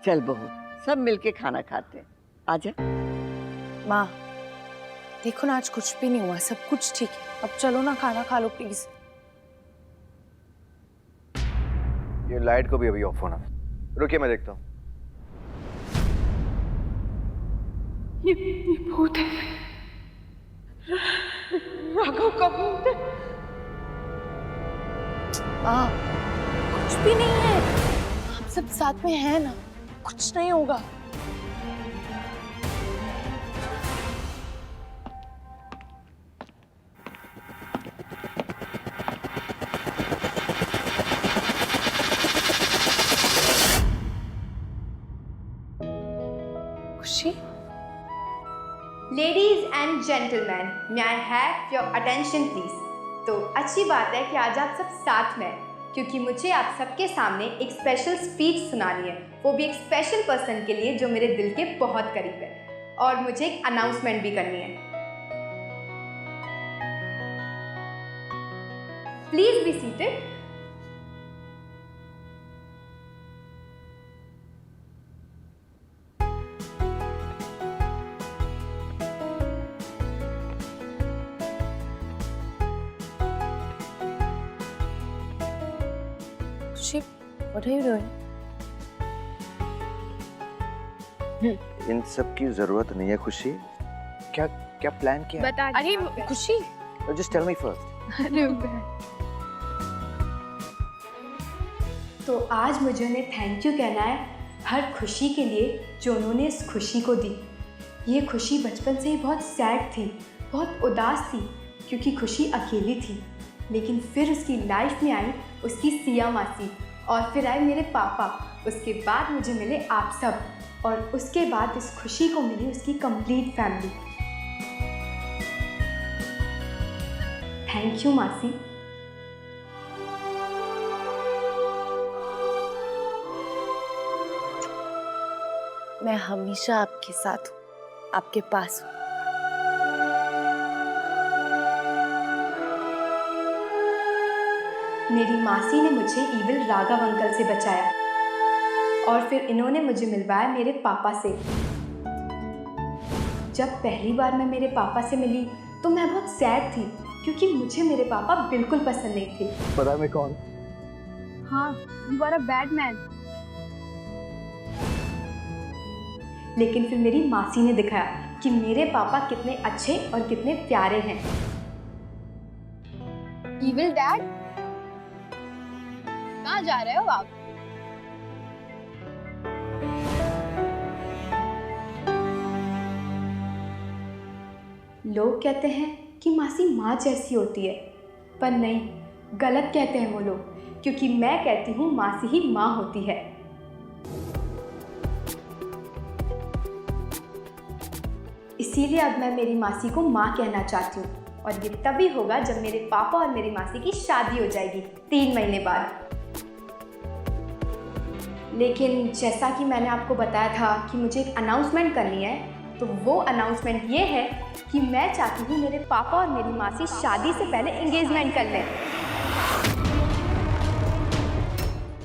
चल बहू, सब मिलके खाना खाते हैं। आजा। माँ देखो ना, आज कुछ भी नहीं हुआ, सब कुछ ठीक है। अब चलो ना, खाना खा लो प्लीज। ये लाइट को भी अभी ऑफ होना। रुकिए, मैं देखता हूँ। ये भूत है, राघव का भूत है। माँ कुछ भी नहीं है, हम सब साथ में हैं ना, कुछ नहीं होगा। खुशी, ladies and gentleman, may I have your attention please। तो अच्छी बात है कि आज आप सब साथ में हैं, क्योंकि मुझे आप सबके सामने एक स्पेशल स्पीच सुनानी है, वो भी एक स्पेशल पर्सन के लिए जो मेरे दिल के बहुत करीब है, और मुझे एक अनाउंसमेंट भी करनी है। Please be seated. खुशी, what are you doing? इन सब की जरूरत नहीं है खुशी। क्या क्या प्लान किया? बता अरे खुशी, जस्ट टेल मी फर्स्ट। तो आज मुझे उन्हें थैंक यू कहना है हर खुशी के लिए जो उन्होंने इस खुशी को दी। ये खुशी बचपन से ही बहुत सैड थी, बहुत उदास थी, क्योंकि खुशी अकेली थी। लेकिन फिर उसकी लाइफ में आई उसकी सिया मासी, और फिर आए मेरे पापा, उसके बाद मुझे मिले आप सब, और उसके बाद इस खुशी को मिली उसकी कंप्लीट फैमिली। थैंक यू मासी। मैं हमेशा आपके साथ हूँ, आपके पास हूँ। मेरी मासी ने मुझे इविल राघव अंकल से बचाया, और फिर इन्होंने मुझे मिलवाया मेरे पापा से। जब पहली बार मैं मेरे पापा से मिली तो मैं बहुत सैड थी, क्योंकि मुझे मेरे पापा बिल्कुल पसंद नहीं थे। पता मैं कौन? हाँ, you are a bad man। लेकिन फिर मेरी मासी ने दिखाया कि मेरे पापा कितने अच्छे और कितने प्यारे हैं। Evil Dad, कहाँ जा रहे हो आप? लोग कहते हैं कि मासी माँ जैसी होती है, पर नहीं, गलत कहते हैं वो लोग, क्योंकि मैं कहती हूँ मासी ही माँ होती है। इसीलिए अब मैं मेरी मासी को माँ कहना चाहती हूँ, और ये तभी होगा जब मेरे पापा और मेरी मासी की शादी हो जाएगी 3 महीने बाद। लेकिन जैसा कि मैंने आपको बताया था कि मुझे एक अनाउंसमेंट करनी है, तो वो अनाउंसमेंट ये है कि मैं चाहती हूँ मेरे पापा और मेरी मासी शादी से पहले एंगेजमेंट कर लें।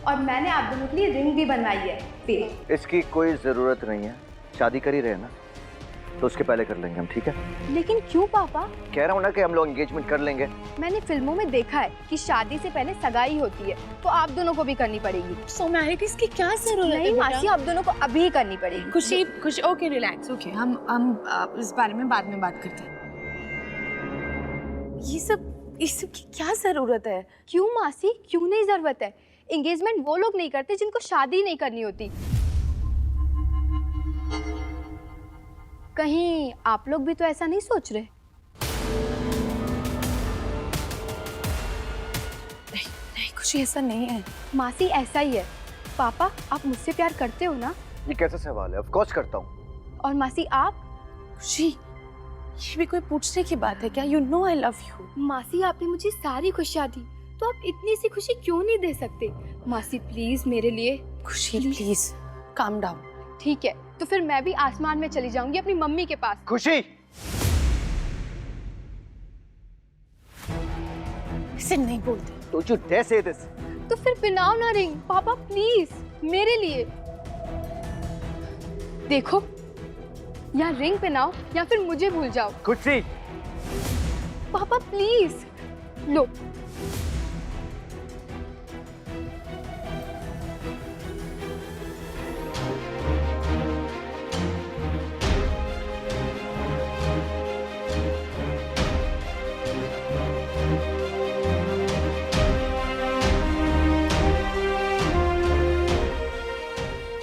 और मैंने आप दोनों के लिए रिंग भी बनवाई है। फिर इसकी कोई जरूरत नहीं है, शादी कर ही रहे ना, तो उसके पहले कर लेंगे हम, ठीक है? लेकिन क्यों पापा? कह रहा हूँ ना कि हम लोग एंगेजमेंट कर लेंगे। मैंने फिल्मों में देखा है कि शादी से पहले सगाई होती है, तो आप दोनों को भी करनी पड़ेगी। फॉर्मेलिटीज की क्या जरूरत है? नहीं मासी, आप दोनों को अभी ही करनी पड़ेगी। खुशी, ओके रिलैक्स, ओके, हम इस बारे में बाद में बात करते हैं। ये सब की क्या जरूरत है? क्यों मासी, क्यों नहीं जरूरत है? एंगेजमेंट वो लोग नहीं करते जिनको शादी नहीं करनी होती। कहीं आप लोग भी तो ऐसा नहीं सोच रहे? नहीं खुशी, ऐसा नहीं है। मासी ऐसा ही है। पापा, आप मुझसे प्यार करते हो ना? ये कैसा सवाल है? ऑफ कोर्स करता हूँ। और मासी आप? खुशी, ये भी कोई पूछने की बात है क्या? You know I love you. मासी, आपने मुझे सारी खुशियाँ दी, तो आप इतनी सी खुशी क्यों नहीं दे सकते? मासी प्लीज मेरे लिए। खुशी प्लीज काम डाउन। ठीक है, तो फिर मैं भी आसमान में चली जाऊंगी अपनी मम्मी के पास। खुशी, इसे नहीं बोलते। Don't you dare say this। तो फिर पिनाओ ना रिंग, पापा प्लीज मेरे लिए। देखो, या रिंग पहनाओ या फिर मुझे भूल जाओ। खुशी पापा प्लीज लो।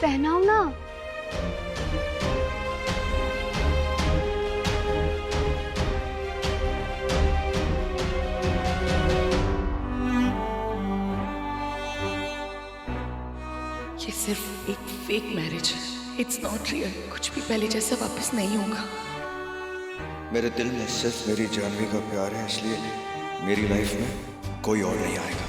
पहनाओ ना। ये सिर्फ एक फेक मैरिज है, इट्स नॉट रियल। कुछ भी पहले जैसा वापस नहीं होगा। मेरे दिल में सिर्फ मेरी जानवी का प्यार है, इसलिए मेरी लाइफ में कोई और नहीं आएगा।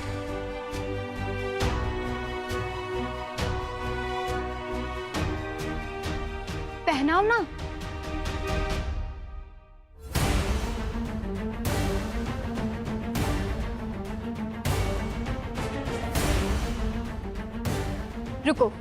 पहनाओ ना। रुको।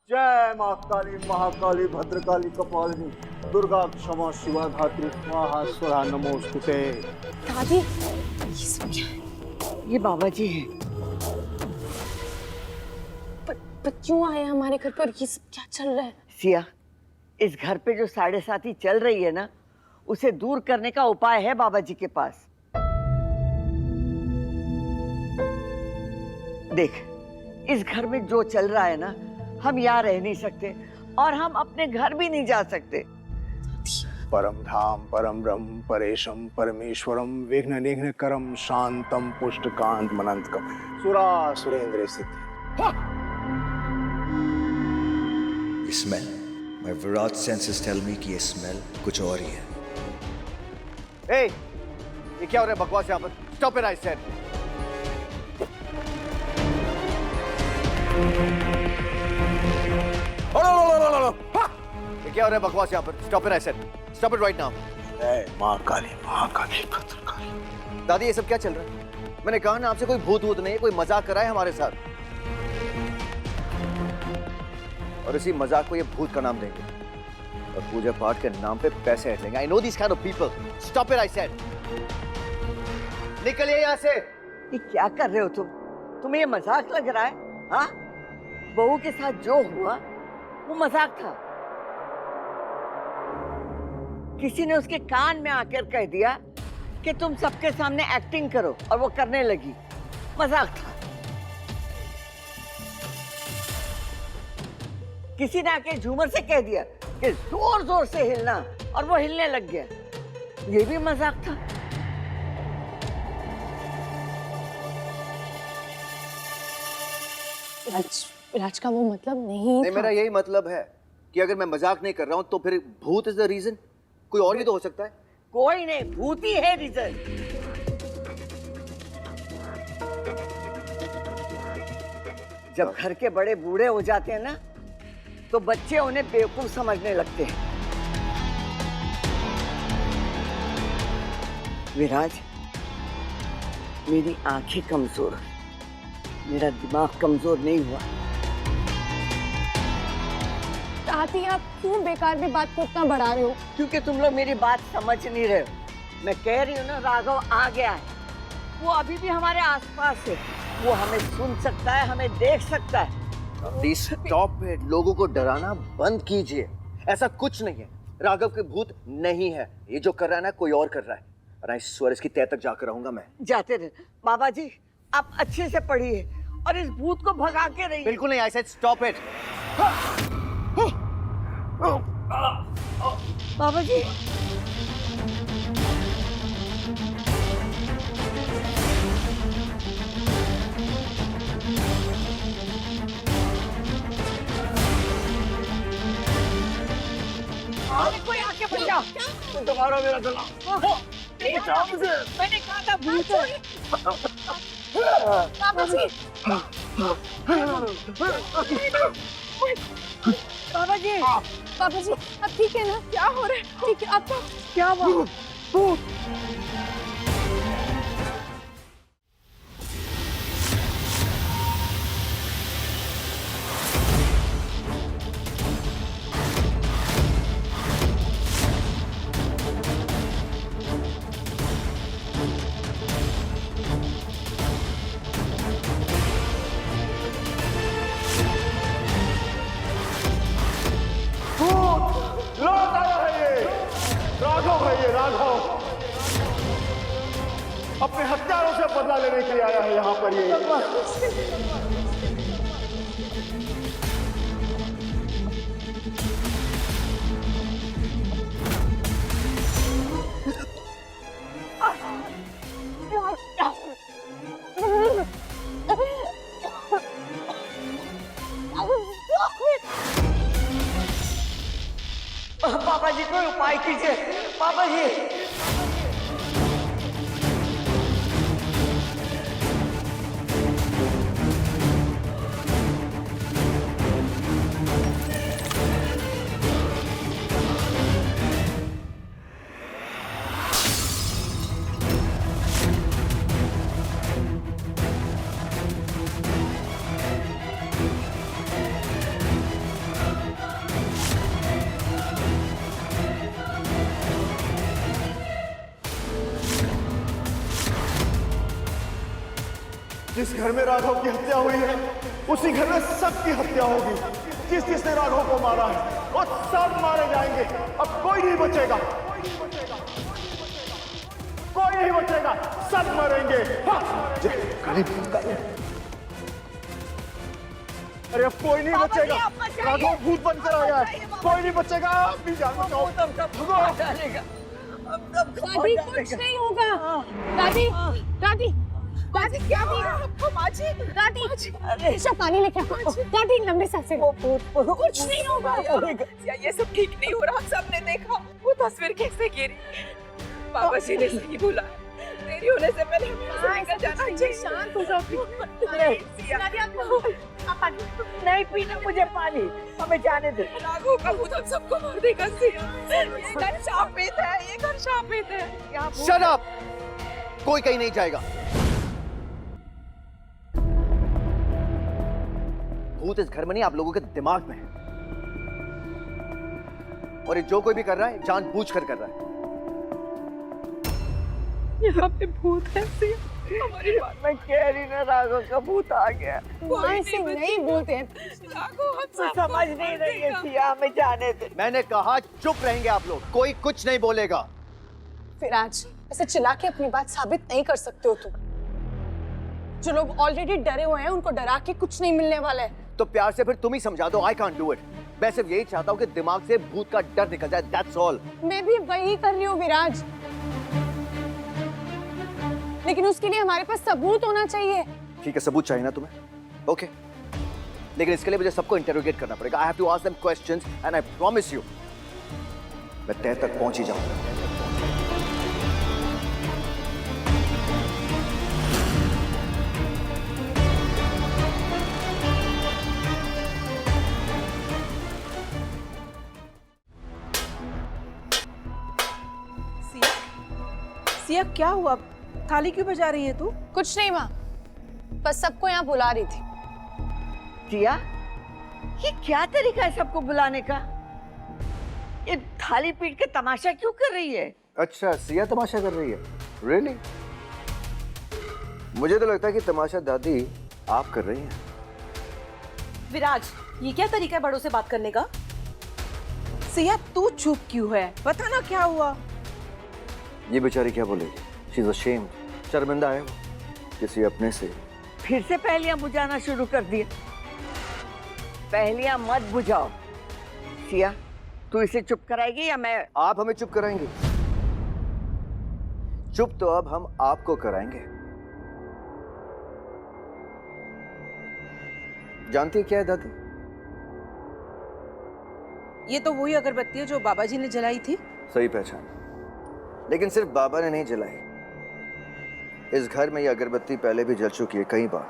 जय माँ काली महाकाली भद्रकाली कपालिनी दुर्गा क्षमा शिवा धात्री स्वाहा स्वधा नमोस्तुते। दादी, ये सब क्या है? ये बाबा जी हैं। पर क्यों आए हमारे घर पर? ये सब क्या चल रहा है? सिया, इस घर पे जो साढ़े साथी चल रही है ना, उसे दूर करने का उपाय है बाबा जी के पास। देख, इस घर में जो चल रहा है ना, हम यहाँ रह नहीं सकते और हम अपने घर भी नहीं जा सकते। परम धाम परम ब्रह्म परेशम परमेश्वरम विघ्न निघ्न करम शांतम पुष्ट कांत मनंतकम सुरा सुरेंद्र सिद्धि। स्मेल, माय विराट सेंसेस टेल मी कि ये स्मेल कुछ और ही है। ए, ये क्या हो रहा है बकवास यहाँ पर? Stop it I said. ये क्या हो रहा है बकवास यहाँ पर? Stop it I said. Stop it right now. जय माँ काली महाकाली भद्रकाली। दादी, ये सब क्या चल रहा है? मैंने कहा ना आपसे, कोई भूत वूत नहीं, कोई मजाक कराए हमारे साथ, और इसी मजाक को ये भूत का नाम देंगे और पूजा पाठ के नाम पे पैसे हट लेंगे। I know this kind of people. Stop it I said. निकलिए यहाँ से। ये क्या कर रहे हो तुम? तुम्हें ये मजाक लग रहा है? हाँ, बहू के साथ जो हुआ वो मजाक था। किसी ने उसके कान में आकर कह दिया कि तुम सबके सामने एक्टिंग करो, और वो करने लगी। मजाक था। किसी ने आके झूमर से कह दिया कि जोर जोर से हिलना, और वो हिलने लग गया। ये भी मजाक था। राज का वो मतलब नहीं था। मेरा यही मतलब है कि अगर मैं मजाक नहीं कर रहा हूं तो फिर भूत इज द रीजन। कोई और भी तो हो सकता है। कोई नहीं, भूत ही है रीजन। जब घर के बड़े बूढ़े हो जाते हैं ना, तो बच्चे उन्हें बेवकूफ समझने लगते हैं। विराज, मेरी आंखें कमजोर हैं, मेरा दिमाग कमजोर नहीं हुआ। दादी, आप क्यों बेकार में बात को इतना बढ़ा रहे हो? क्योंकि तुम लोग मेरी बात समझ नहीं रहे हो। मैं कह रही हूँ ना, राघव आ गया है। वो अभी भी हमारे आसपास है। वो हमें सुन सकता है, हमें देख सकता है, प्लीज स्टॉप इट। लोगों को डराना बंद कीजिए। ऐसा कुछ नहीं है, राघव के भूत नहीं है। ये जो कर रहा है ना कोई और कर रहा है। और आई स्वेयर इसकी तह तक जाकर रहूंगा मैं। जाते रहे बाबा जी, आप अच्छे से पढ़िए और इस भूत को भगा के रहिए। बिल्कुल नहीं, आई सेड स्टॉप इट। बाबा जी कोई आके बचाओ। तुम्हारा मेरा गला। बचाओ मुझे। मैंने कहा था भूत है। बाबा जी बाबा जी बाबा जी अब ठीक है ना? क्या हो रहा है? ठीक है अब तो क्या हुआ? लौट आया है ये राघव, है ये राघव। अपने हत्यारों से बदला लेने के लिए आया है यहाँ पर ये। बाबा जी कोई उपाय कीजिए बाबा जी। जिस घर में राघव की हत्या हुई है उसी घर में सबकी हत्या होगी। जिसने राघव को मारा है और सब मारे जाएंगे। अब कोई नहीं बचेगा, कोई नहीं बचेगा, सब मरेंगे। हाँ। अरे अब कोई नहीं बचेगा। राघव भूत बनकर आया है, कोई नहीं बचेगा। अपनी जान बचाओ। दादी कुछ नहीं होगा। दादी दादी दादी क्या दादी ईशा पानी लेके आओ। दादी लंबे सांस से कुछ नहीं होगा। ये सब ठीक नहीं हो रहा। सबने देखा वो तस्वीर कैसे गिरी। बाबा जी ने सही बोला, तेरी होने से पहले हमें निकल जाना चाहिए। शांत हो जाओ। दादी आप पानी नहीं पीना मुझे पानी, हमें जाने दे। राघव का भूत हम सबको मार देगा। सिया ये घर शापित है, ये घर शापित है। Shut up! कोई कहीं नहीं जाएगा। भूत इस घर में नहीं, आप लोगों के दिमाग में है। और ये जो कोई भी कर रहा है जानबूझकर कर रहा है। यहाँ पे भूत है सिया। हमारी बात मैं कह रही ना, राघव का भूत आ गया। ऐसे नहीं बोलते। राघव हम तू समझ नहीं रही है सिया, हमें जाने दे। मैंने कहा चुप रहेंगे आप लोग, कोई कुछ नहीं बोलेगा। फिर आज ऐसे चिल्ला के अपनी बात साबित नहीं कर सकते हो तुम। जो लोग ऑलरेडी डरे हुए हैं उनको डरा के कुछ नहीं मिलने वाला है। तो प्यार से फिर तुम ही समझा दो। I can't do it. मैं सिर्फ यही चाहता हूँ कि दिमाग से भूत का डर निकल जाए। That's all. मैं भी वही कर रही हूँ विराज, लेकिन उसके लिए हमारे पास सबूत होना चाहिए। ठीक है, सबूत चाहिए ना तुम्हें? ओके, लेकिन इसके लिए मुझे सबको इंटरोगेट करना पड़ेगा। I have to ask them questions and I promise you मैं तह तक पहुंच ही जाऊंगा। सिया क्या हुआ? थाली क्यों बजा रही है तू? कुछ नहीं माँ, बस सबको यहाँ बुला रही थी। सिया, ये क्या तरीका है सबको बुलाने का? ये थाली पीट के तमाशा क्यों कर रही है? अच्छा, सिया तमाशा कर रही है? रियली? मुझे तो लगता है कि तमाशा दादी आप कर रही हैं। विराज, ये क्या तरीका है बड़ों से बात करने का? सिया तू चुप क्यों है? बता ना क्या हुआ? ये बेचारी क्या बोलेगी? शी इज अशेम्ड, शर्मिंदा है वो किसी अपने से। फिर से पहेलियां बुझाना शुरू कर दिए। पहेलियां मत बुझाओ। सिया, तू इसे चुप कराएगी या मैं? आप हमें चुप कराएंगे? चुप तो अब हम आपको कराएंगे। जानती है क्या है दादी? ये तो वही अगरबत्ती है जो बाबा जी ने जलाई थी। सही पहचान, लेकिन सिर्फ बाबा ने नहीं जलाई। इस घर में ये अगरबत्ती पहले भी जल चुकी है कई बार।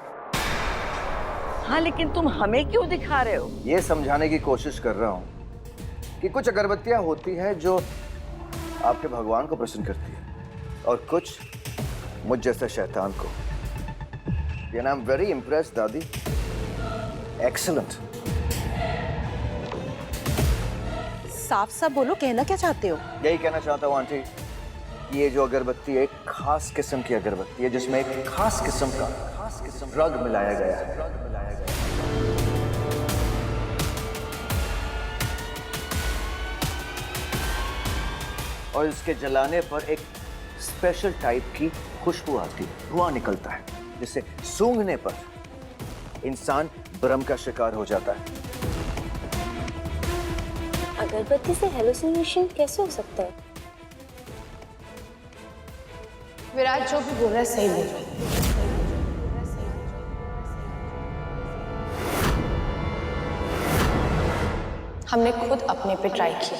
हाँ, लेकिन तुम हमें क्यों दिखा रहे हो? ये समझाने की कोशिश कर रहा हूं कि कुछ अगरबत्तियां होती हैं जो आपके भगवान को प्रसन्न करती है और कुछ मुझ जैसे शैतान को। आई एम वेरी इम्प्रेस्ड दादी। एक्सीलेंट। साफ साफ बोलो, कहना क्या चाहते हो? यही कहना चाहता हूँ आंटी, ये जो अगरबत्ती एक खास किस्म की अगरबत्ती है जिसमें एक खास किस्म का ड्रग मिलाया गया है। और इसके जलाने पर एक स्पेशल टाइप की खुशबू आती है, धुआं निकलता है, जिसे सूंघने पर इंसान भ्रम का शिकार हो जाता है। अगरबत्ती से हेलुसिनेशन कैसे हो सकता है? विराज जो भी बोल रहा है सही बोल रहा है। हमने खुद अपने पे ट्राई किया।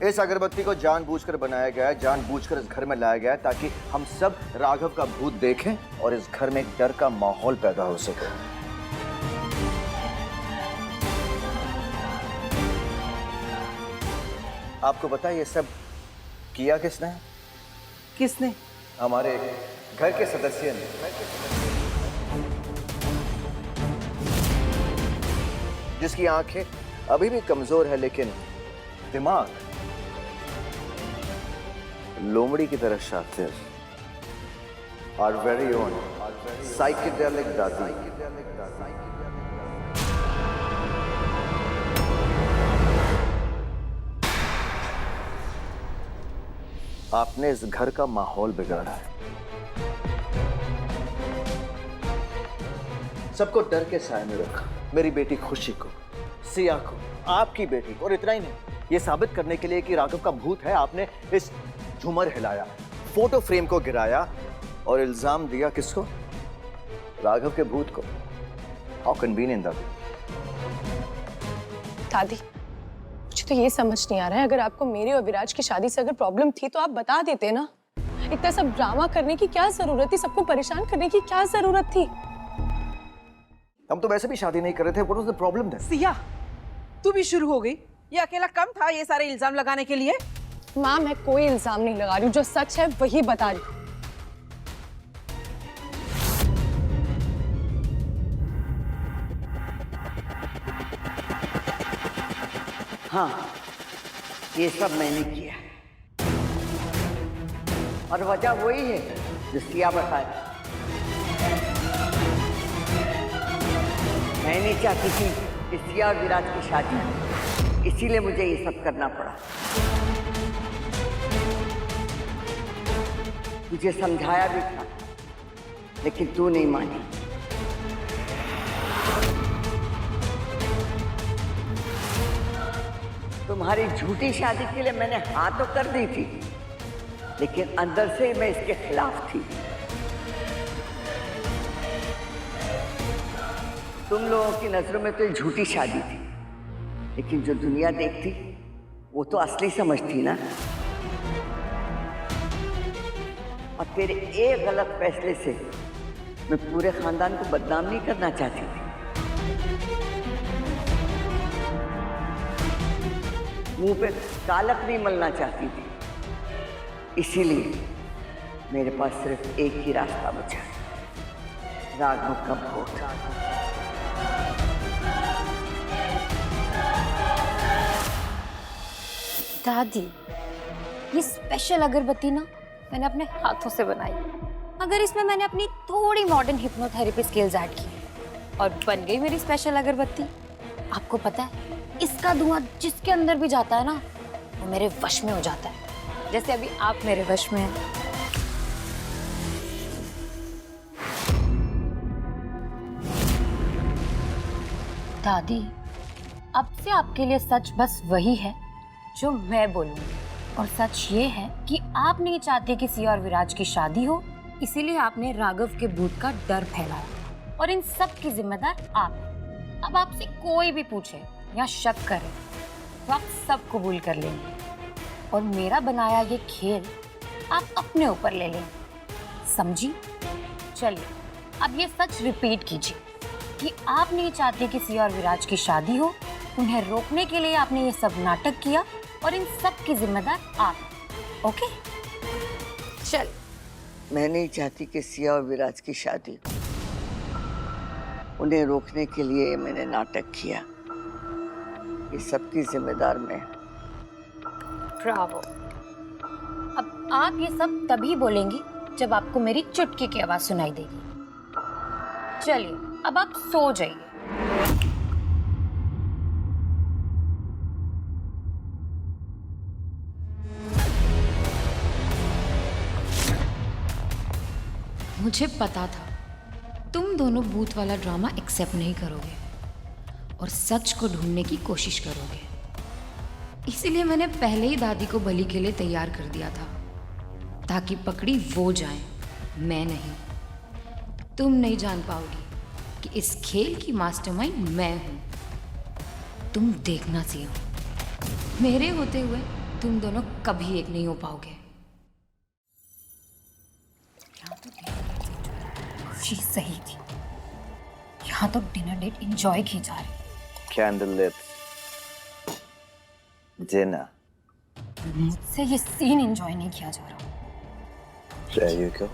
इस अगरबत्ती को जानबूझकर बनाया गया है, जानबूझकर इस घर में लाया गया है ताकि हम सब राघव का भूत देखें और इस घर में एक डर का माहौल पैदा हो सके। आपको पता है ये सब किया किसने? किसने? हमारे घर के सदस्य ने। जिसकी आंखें अभी भी कमजोर है लेकिन दिमाग लोमड़ी की तरह शातिर। Our very own psychedelic दादी। आपने इस घर का माहौल बिगाड़ा है। सबको डर के साए में रखा, मेरी बेटी खुशी को, सिया को, आपकी बेटी को, और इतना ही नहीं, ये साबित करने के लिए कि राघव का भूत है, आपने इस झूमर हिलाया, फोटो फ्रेम को गिराया और इल्जाम दिया किसको? राघव के भूत को। हाउ कन्वीनियंट दादी। दादी, मुझे तो ये समझ नहीं आ रहा है, अगर आपको मेरे और विराज की शादी से अगर प्रॉब्लम थी तो आप बता देते ना। इतना सब ड्रामा करने की क्या जरूरत थी? सबको परेशान करने की क्या जरूरत थी? हम तो वैसे भी शादी नहीं कर रहे थे। What was the problem then? Siya, तू भी शुरू हो गई। ये अकेला कम था ये सारे इल्जाम लगाने के लिए? माँ, मैं कोई इल्जाम नहीं लगा रही हूँ, जो सच है वही बता रही हूँ। हाँ, ये सब मैंने किया और वजह वही है जो सिया बताया। मैं नहीं चाहती थी कि सिया और विराज की शादी, इसीलिए मुझे ये सब करना पड़ा। तुझे समझाया भी था लेकिन तू नहीं मानी। तुम्हारी झूठी शादी के लिए मैंने हाँ तो कर दी थी लेकिन अंदर से मैं इसके खिलाफ थी। तुम लोगों की नजरों में तो ये झूठी शादी थी लेकिन जो दुनिया देखती वो तो असली समझती ना। और तेरे एक गलत फैसले से मैं पूरे खानदान को बदनाम नहीं करना चाहती थी। मुंह पे कालक नहीं मलना चाहती थी। इसीलिए मेरे पास सिर्फ एक ही रास्ता बचा है, राघव का भूत। दादी, ये स्पेशल अगरबत्ती ना मैंने अपने हाथों से बनाई। अगर इसमें मैंने अपनी थोड़ी मॉडर्न हिप्नोथेरेपी स्किल्स ऐड की और बन गई मेरी स्पेशल अगरबत्ती। आपको पता है इसका धुआं जिसके अंदर भी जाता है ना वो मेरे वश में हो जाता है, जैसे अभी आप मेरे वश में हैं। दादी, अब से आपके लिए सच बस वही है जो मैं बोलूंगी, और सच ये है कि आप नहीं चाहते कि सिया और विराज की शादी हो, इसीलिए आपने राघव के भूत का डर फैलाया और इन सब की जिम्मेदार आप हैं। अब आपसे कोई भी पूछे या शक करे तो आप सब कबूल कर लेंगे और मेरा बनाया ये खेल आप अपने ऊपर ले लें, समझी? चलिए अब ये सच रिपीट कीजिए कि आप नहीं चाहते कि सिया और विराज की शादी हो, उन्हें रोकने के लिए आपने ये सब नाटक किया और इन सब की जिम्मेदार आप। ओके? चल। मैं नहीं चाहती कि सिया और विराज की शादी हो, उन्हें रोकने के लिए मैंने नाटक किया, ये सब की जिम्मेदार मैं। ब्रावो। अब आप ये सब तभी बोलेंगी जब आपको मेरी चुटकी की आवाज सुनाई देगी। चलिए अब आप सो जाइए। मुझे पता था तुम दोनों भूत वाला ड्रामा एक्सेप्ट नहीं करोगे और सच को ढूंढने की कोशिश करोगे, इसीलिए मैंने पहले ही दादी को बलि के लिए तैयार कर दिया था ताकि पकड़ी वो जाए, मैं नहीं। तुम नहीं जान पाओगी कि इस खेल की मास्टरमाइंड मैं हूं। तुम देखना सिया, मेरे होते हुए तुम दोनों कभी एक नहीं हो पाओगे। चीज सही थी, यहाँ तो डिनर डेट एंजॉय की जा रही। कैंडल डिनर, मुझसे ये सीन एंजॉय नहीं किया जा रहा। There you go.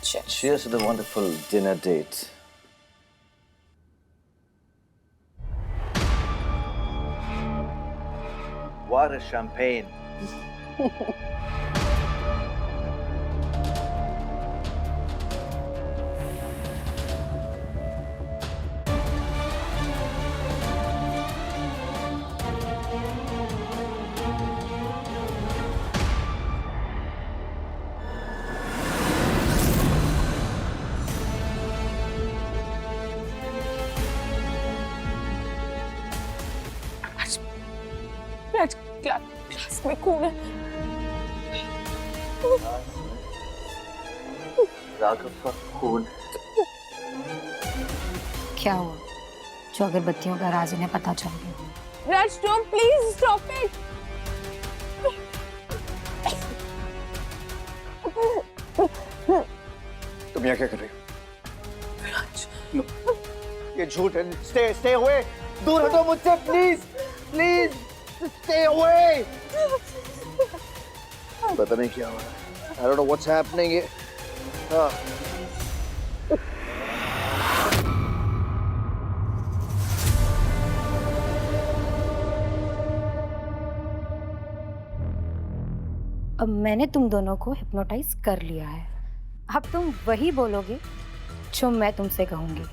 Cheers to the wonderful dinner date. What a champagne. Class में खून है। राघव का खून। क्या हुआ जो अगरबत्तियों का राज इन्हें पता चल गया? राज, don't please stop it. तुम यहाँ क्या कर रही हो? राज, ये झूठ है। Stay away. दूर हटो मुझसे, please. Stay away. पता नहीं क्या हो रहा है। I don't know what's happening here. अब मैंने तुम दोनों को हिप्नोटाइज कर लिया है। अब तुम वही बोलोगे जो मैं तुमसे कहूंगी।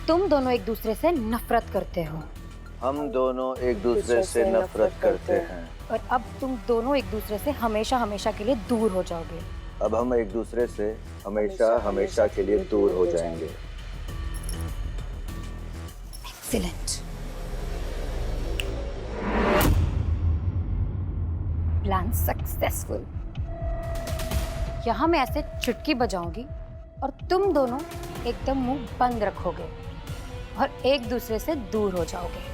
तुम दोनों एक दूसरे से नफरत करते हो। हम दोनों एक दूसरे से नफरत करते हैं। और अब तुम दोनों एक दूसरे से हमेशा हमेशा के लिए दूर हो जाओगे। अब हम एक दूसरे से हमेशा हमेशा के लिए दूर हो जाएंगे। एक्सीलेंट। Plan successful. यहाँ मैं ऐसे चुटकी बजाऊंगी और तुम दोनों एकदम मुंह बंद रखोगे और एक दूसरे से दूर हो जाओगे।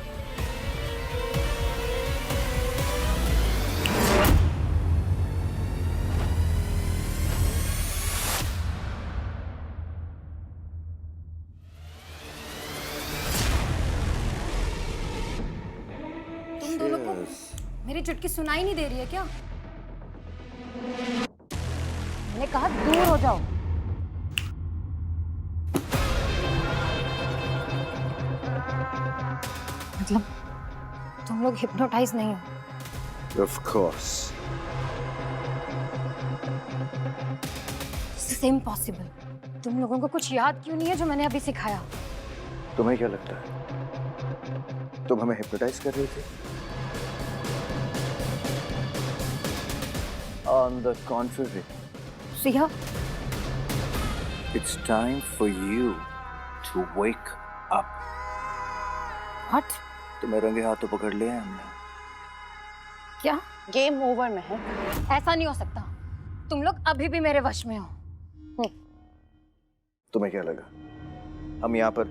तुम दोनों को मेरी चुटकी सुनाई नहीं दे रही है क्या? मैंने कहा दूर हो जाओ। मतलब तुम लोग हिप्नोटाइज नहीं हो? Of course. Is impossible. तुम लोगों को कुछ याद क्यों नहीं है जो मैंने अभी सिखाया? तुम्हें क्या लगता है तुम हमें हिप्नोटाइज कर रही थी? On the contrary, Siya, it's time for you to wake up. What? तुम्हें रंगे हाथों पकड़ लिया है हमने। क्या? गेम ओवर महक। ऐसा नहीं हो सकता। तुम लोग अभी भी मेरे वश में हो। तुम्हें क्या लगा हम यहाँ पर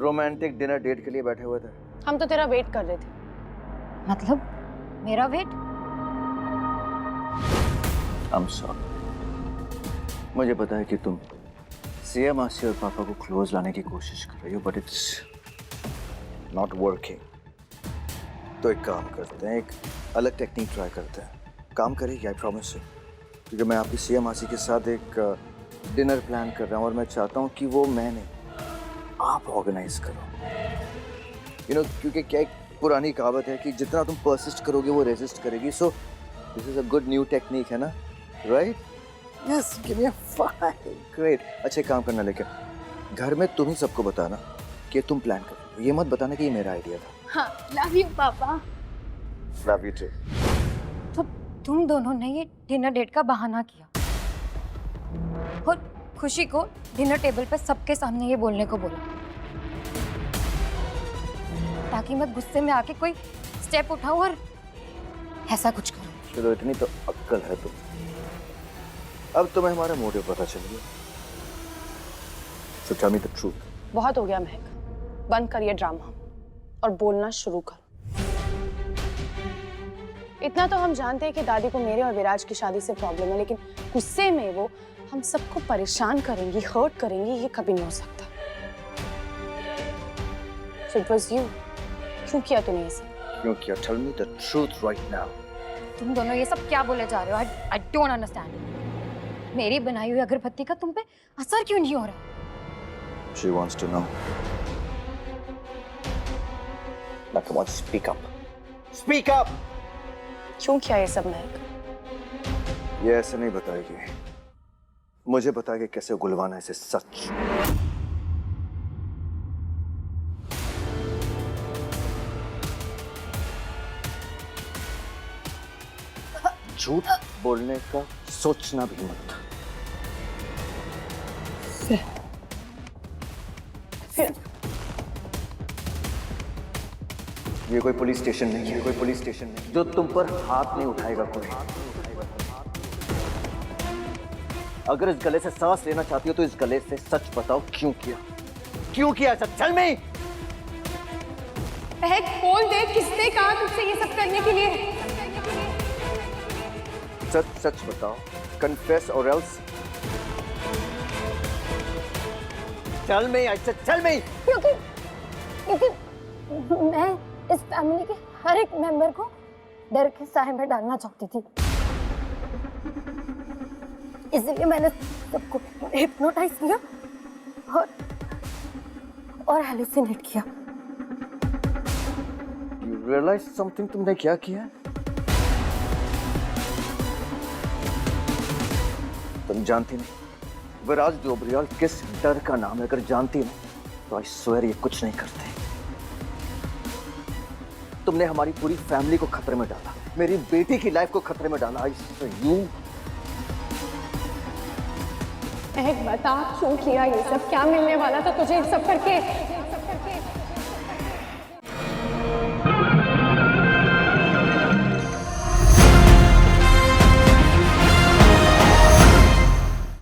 रोमांटिक डिनर डेट के लिए बैठे हुए थे? हम तो तेरा वेट कर रहे थे। मतलब मेरा वेट? I'm sorry. मुझे पता है कि तुम सिया मासी और पापा को क्लोज लाने की कोशिश कर रही हो, बट इट्स नॉट वर्किंग। तो एक काम करते हैं, एक अलग टेक्निक ट्राई करते हैं। काम करेगी, आई प्रॉमिस यू। क्योंकि मैं आपकी सिया मासी के साथ एक डिनर प्लान कर रहा हूँ और मैं चाहता हूँ कि वो मैं नहीं, आप ऑर्गेनाइज करो। क्योंकि क्या एक पुरानी कहावत है कि जितना तुम परसिस्ट करोगे वो रेजिस्ट करेगी। So this is a good new technique, है ना? राइट? यस, गिव मी अ 5। ग्रेट। अच्छा, काम करना, लेकिन घर में तुम ही सबको बताना कि तुम प्लान करो। ये मत बताना कि ये मेरा आइडिया था। हाँ, लव यू पापा। Love you too. तो तुम दोनों ने ये डिनर डेट का बहाना किया और खुशी को डिनर टेबल पे सबके सामने ये बोलने को बोला ताकि मैं गुस्से में आके कोई स्टेप उठाऊं और ऐसा कुछ करूं। चलो, इतनी तो अक्ल है तुम। अब तुम्हें हमारा मोटिव पता चल गया। So tell me the truth. बहुत हो गया महक, बंद कर ये ड्रामा और बोलना शुरू कर। इतना तो हम जानते हैं कि दादी को मेरे और विराज की शादी से प्रॉब्लम है, लेकिन गुस्से में वो हम सबको परेशान करेंगी, हर्ट करेंगी, ये कभी नहीं हो सकता। So it was you. क्यों किया तूने ये सब? क्यों किया? Tell me the truth right now. तुम दोनों ये सब क्या बोले जा रहे हो? I don't understand. मेरी बनाई हुई अगरबत्ती का तुम पे असर क्यों नहीं हो रहा? She wants to know. Now come on, speak up. Speak up. क्यों किया ये सब महक? ये ऐसे नहीं बताएगी। मुझे बताएगी कैसे गुलवाना है इसे सच। झूठ बोलने का सोचना भी मत। ये कोई पुलिस स्टेशन नहीं है, कोई पुलिस स्टेशन नहीं जो तुम पर हाथ नहीं उठाएगा कोई। अगर इस गले से सांस लेना चाहती हो तो इस गले से सच बताओ, क्यों किया? क्यों किया ऐसा? चल मैं बोल दे, किसने कहा तुझसे ये सब करने के लिए? सच सच बताओ, कन्फेस और एल्स। चल मैं, आई सेड चल मैं। क्योंकि मैं इस फैमिली के हर एक मेंबर को डर के साए में डालना चाहती थी, इसलिए मैंने सबको हिप्नोटाइज किया और हेलुसिनेट किया। You realize something? तुमने क्या किया? तुम जानती नहीं विराज डोबरियाल किस डर का नाम है। अगर जानती नहीं तो आई स्वेयर ये कुछ नहीं करते। तुमने हमारी पूरी फैमिली को खतरे में डाला, मेरी बेटी की लाइफ को खतरे में डाला। I swear you. बता क्यों किया ये सब? क्या मिलने वाला था तुझे इन सब करके?